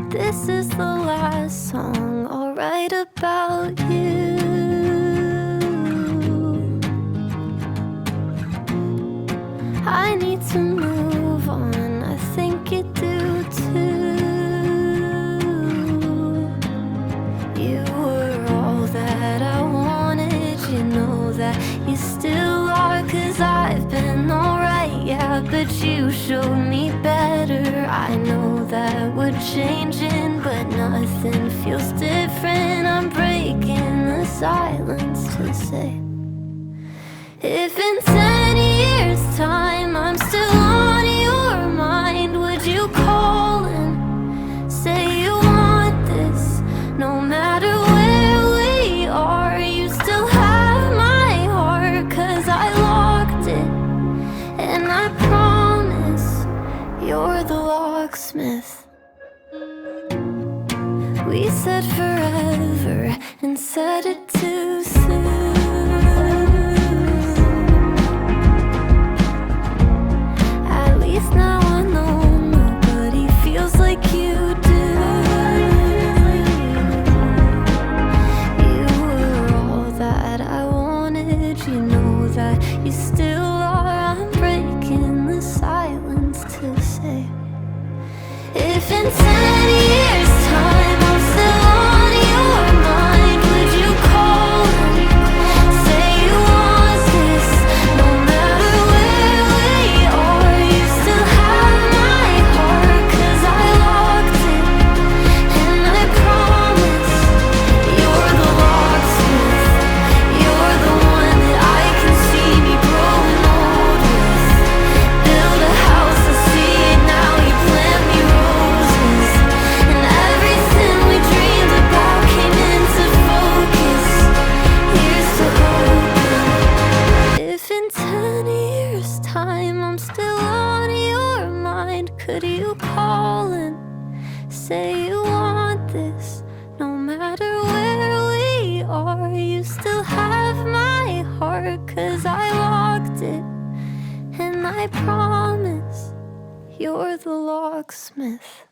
This is the last song I'll write about you. I need to move on, I think you do too. You were all that I wanted, you know that you still are. 'Cause I've been alright, yeah, but you showed me better. I know that we're changing, but nothing feels different. I'm breaking the silence to say, if in 10 years time I'm still on your mind, would you call and say you want this? No matter where we are, you still have my heart. 'Cause I locked it, and I promise you're the locksmith. We said forever and said it too soon. At least now I know nobody feels like you do. You were all that I wanted, you know that you still are. I'm breaking the silence to say, if in 10 years time I'm still on your mind, would you call and say you want this? No matter where we are, you still have my heart. 'Cause I locked it, and I promise you're the locksmith. You're the one that I can see me growing old with. Build a house, I see it now, you plant me roses, and everything we dreamed about came into focus. Here's to hoping, if in 10 years time I'm still on your mind, could you call and say you want this? No matter where we are, you still have my heart. 'Cause I locked it, and I promise you're the locksmith.